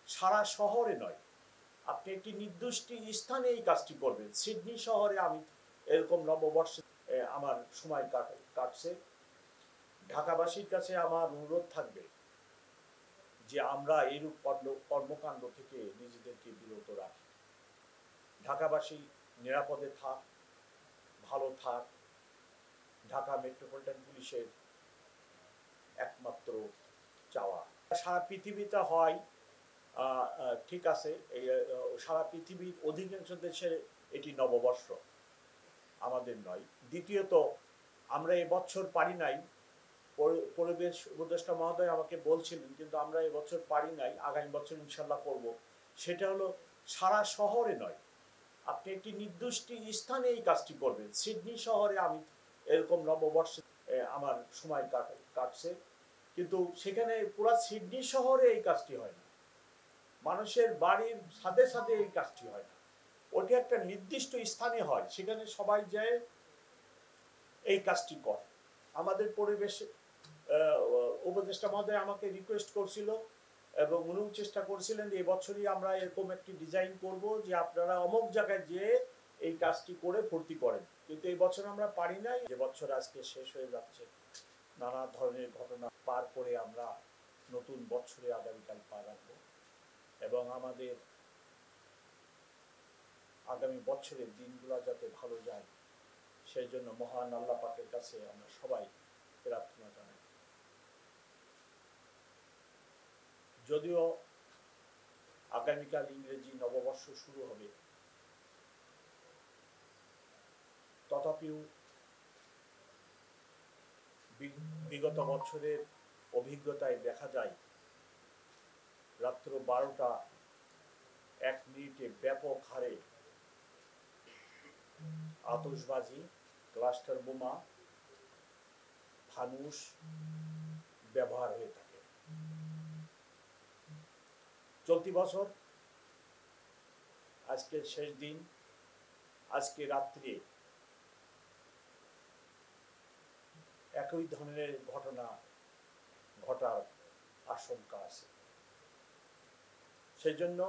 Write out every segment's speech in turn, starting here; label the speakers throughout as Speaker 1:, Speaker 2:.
Speaker 1: সারা শহরে নয়, আপনি একটি নির্দিষ্ট স্থানে এই কাজটি করবেন। সিডনি শহরে আমি এরকম নববর্ষে আমার সময় কাটছে। ঢাকাবাসীর কাছে আমার অনুরোধ থাকবে যে আমরা এইরূপ কর্মকাণ্ড থেকে নিজেদেরকে বিরত রাখি। ঢাকাবাসী নিরাপদে থাক, ভালো থাক, ঢাকা মেট্রোপলিটন পুলিশের একমাত্র চাওয়া। সারা পৃথিবীতে হয়, ঠিক আছে, সারা পৃথিবীর অধিকাংশ দেশে এটি নববর্ষ, আমাদের নয়। দ্বিতীয়ত, আমরা এবছর পারি নাই, পরিবেশ উপদেষ্টা মহোদয় আমাকে বলছিলেন, কিন্তু আমরা এবছর পারি নাই, আগামী বছর ইনশাল্লাহ করব। সেটা হলো সারা শহরে নয়, আপনি একটি নির্দিষ্ট স্থানে এই কাজটি করবেন। সিডনি শহরে আমি এরকম নববর্ষে আমার সময় কাটছে, কিন্তু সেখানে পুরো সিডনি শহরে এই কাজটি হয় না, মানুষের বাড়ির সাথে সাথে এই কাজটি হয় না, ওটি একটা নির্দিষ্ট স্থানে হয়, সেখানে সবাই যায় এই কাজটি করে। আমাদের পরিবেশ উপদেষ্টা মহোদয় আমাকে রিকোয়েস্ট করছিল এবং উনিও চেষ্টা করছিলেন যে এবছরই আমরা এরকম একটি ডিজাইন করব যে আপনারা অমুক জায়গায় যেয়ে এই কাজটি করে ভর্তি করেন, কিন্তু এই বছর আমরা পারি নাই। যে বছর আজকে শেষ হয়ে যাচ্ছে, নানা ধরনের ঘটনা পার করে আমরা নতুন বছরে আগামীকাল পা রাখবো এবং আমাদের আগামী বছরের দিনগুলো যাতে ভালো যায় সেই জন্য মহান আল্লাহ পাকের কাছে আমরা সবাই প্রার্থনা জানাই। যদিও আগামীকাল ইংরেজি নববর্ষ শুরু হবে, তথাপিও বিগত বছরের অভিজ্ঞতায় দেখা যায় রাত্র 12টা 1 মিনিটে ব্যাপক হারে আতশবাজি, ক্লাস্টার বোমা, ফানুস ব্যবহার হয়ে থাকে। চলতি বছর আজকের শেষ দিন, আজকে রাত্রে একই ধরনের ঘটনা ঘটার আশঙ্কা আছে। সেই জন্য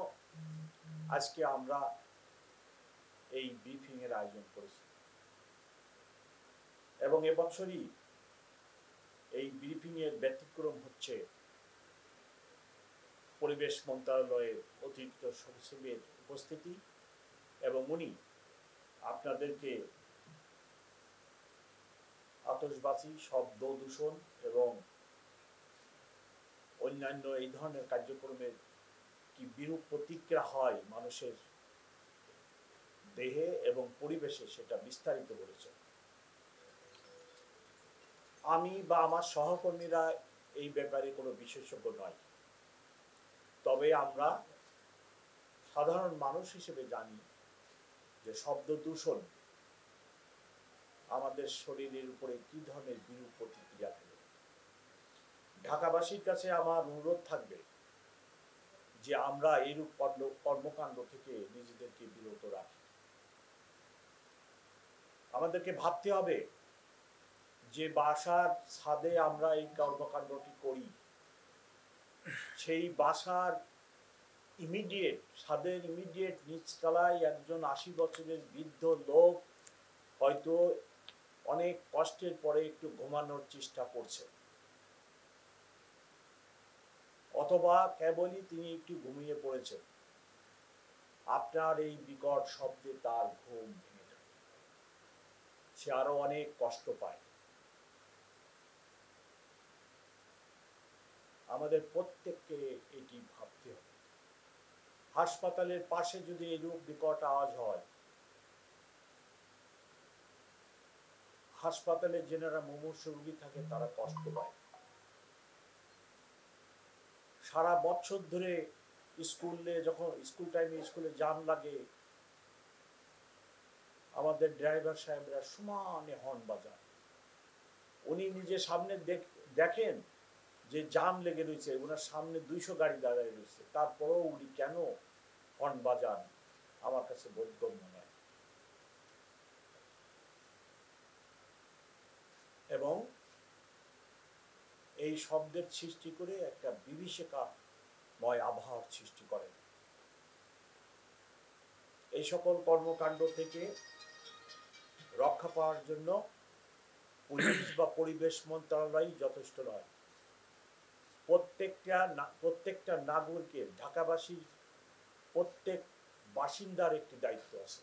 Speaker 1: আজকে আমরা এই ব্রিফিং এর আয়োজন করেছি এবং এবছরই এই ব্রিফিং এর ব্যতিক্রম হচ্ছে পরিবেশ মন্ত্রণালয়ের অতিরিক্ত সচিবের উপস্থিতি এবং উনি আপনাদেরকে আতশবাজি, শব্দ দূষণ এবং অন্যান্য এই ধরনের কার্যক্রমের কি বিরূপ প্রতিক্রিয়া হয় মানুষের দেহে এবং পরিবেশে সেটা বিস্তারিত বলেছেন। আমি বা আমার সহকর্মীরা এই ব্যাপারে কোনো বিশেষজ্ঞ নয়, তবে আমরা সাধারণ মানুষ হিসেবে জানি যে শব্দ দূষণ আমাদের শরীরের উপরে কি ধরনের বিরূপ প্রতিক্রিয়া ফেলে। ঢাকাবাসীর কাছে আমার অনুরোধ থাকবে যে আমরা এইরূপ কর্মকাণ্ড থেকে নিজেদেরকে বিরত রাখি। আমাদেরকে ভাবতে হবে যে বাসার ছাদে আমরা এই কর্মকাণ্ডটি করি, সেই বাসার ছাদের ইমিডিয়েট নিচতলায় একজন 80 বছরের বৃদ্ধ লোক হয়তো অনেক কষ্টের পরে একটু ঘুমানোর চেষ্টা করছে, অথবা কেবলই তিনি একটু ঘুমিয়ে পড়েছেন। আপনার এই বিকট শব্দে তার ঘুম ভেঙে যায়, সে আরো অনেক কষ্ট পায়। আমাদের প্রত্যেককে এটি ভাবতে হবে। হাসপাতালের পাশে যদি এরূপ বিকট আওয়াজ হয়, হাসপাতালে যারা মুমূর্ষু রোগী থাকে তারা কষ্ট পায়। সারা বছর ধরে যখন স্কুল টাইমে স্কুলে জ্যাম লাগে, আমাদের ড্রাইভার সাহেবরা সমানে হর্ন বাজান। উনি নিজে সামনে দেখেন যে জ্যাম লেগে রয়েছে, ওনার সামনে 200 গাড়ি দাঁড়িয়ে রয়েছে, তারপরেও উনি কেন হর্ন বাজান আমার কাছে বোধগম্য নয়। এবং এই শব্দের সৃষ্টি করে একটা বিভীষিকাময় আবহাওয়ার সৃষ্টি করে। এই সকল কর্মকাণ্ড থেকে রক্ষা পাওয়ার জন্য পুলিশ বা পরিবেশ মন্ত্রণালয় যথেষ্ট নয়। প্রত্যেকটা নাগরিকের, ঢাকাবাসীর প্রত্যেক বাসিন্দার একটি দায়িত্ব আছে।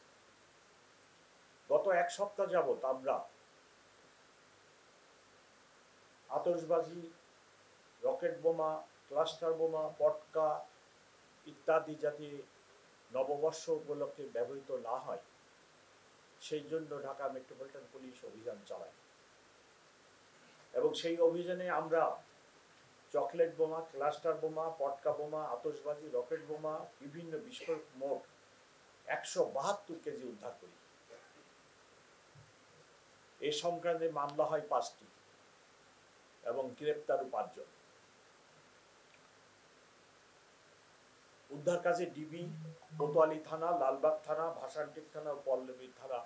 Speaker 1: গত এক সপ্তাহ যাবৎ আমরা আতশবাজি, রকেট বোমা, ক্লাস্টার বোমা, পটকা ইত্যাদি যাতে নববর্ষ উপলক্ষে ব্যবহৃত না হয় সেই জন্য ঢাকা মেট্রোপলিটন পুলিশ অভিযান চালায় এবং সেই অভিযানে আমরা চকলেট বোমা, ক্লাস্টার বোমা, পটকা বোমা, আতশবাজি, রকেট বোমা, বিভিন্ন বিস্ফোরক মোট 172 কেজি উদ্ধার করি। এ সংক্রান্তে মামলা হয় 5টি এবং গ্রেপ্তারও 5 জন। উদ্ধার কাজে ডিবি, কোতোয়ালি থানা, লালবাগ থানা, ভাসানটেক থানা ও পল্লবী থানা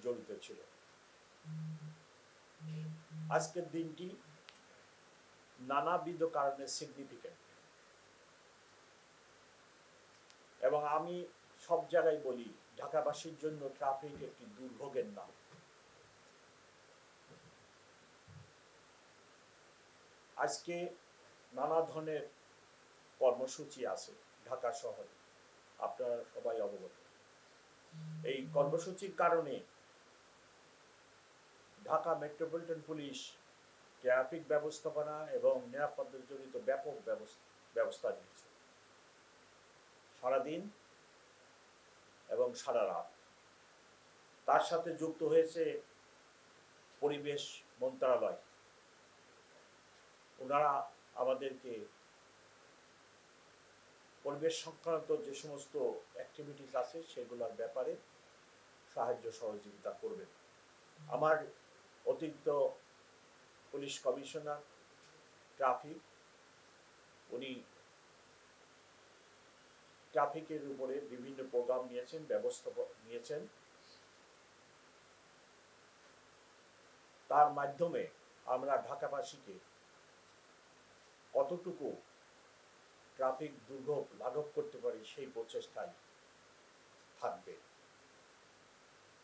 Speaker 1: জড়িত ছিল। আজকের দিনটি নানাবিধ কারণে সিগনিফিকেন্ট এবং আমি সব জায়গায় বলি ঢাকাবাসীর জন্য ট্রাফিক একটি দুর্ভোগের নাম। আজকে নানা ধরনের কর্মসূচি আছে ঢাকা শহরে, আপনারা সবাই অবগত। এই কর্মসূচির কারণে ঢাকা মেট্রোপলিটন পুলিশ ট্রাফিক ব্যবস্থাপনা এবং নিরাপত্তা জড়িত ব্যাপক ব্যবস্থা নিয়েছে সারাদিন এবং সারা রাত। তার সাথে যুক্ত হয়েছে পরিবেশ মন্ত্রণালয়। ওনারা আমাদেরকে পরিবেশ সংক্রান্ত যে সমস্ত অ্যাক্টিভিটিস আছে সেগুলোর ব্যাপারে সাহায্য সহযোগিতা করবেন। আমার অতিরিক্ত পুলিশ কমিশনার ট্রাফিক, উনি ট্রাফিকের উপরে বিভিন্ন প্রোগ্রাম নিয়েছেন, ব্যবস্থা নিয়েছেন। তার মাধ্যমে আমরা ঢাকাবাসীকে কতটুকু ট্রাফিক দুর্ভোগ লাঘব করতে পারি সেই প্রচেষ্টায় থাকবে।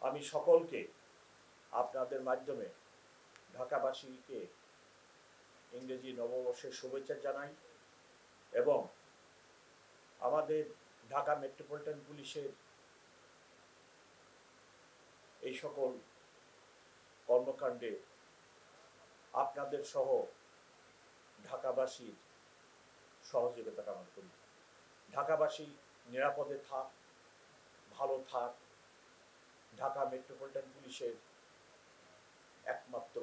Speaker 1: আমি সকলকে আপনাদের মাধ্যমে ঢাকাবাসীকে ইংরেজি নববর্ষের শুভেচ্ছা জানাই এবং আমাদের ঢাকা মেট্রোপলিটন পুলিশের এই সকল কর্মকাণ্ডে আপনাদের সহ ঢাকাবাসীর সহযোগিতা কামনা করি। ঢাকাবাসী নিরাপদে থাক, ভালো থাক, ঢাকা মেট্রোপলিটন পুলিশের একমাত্র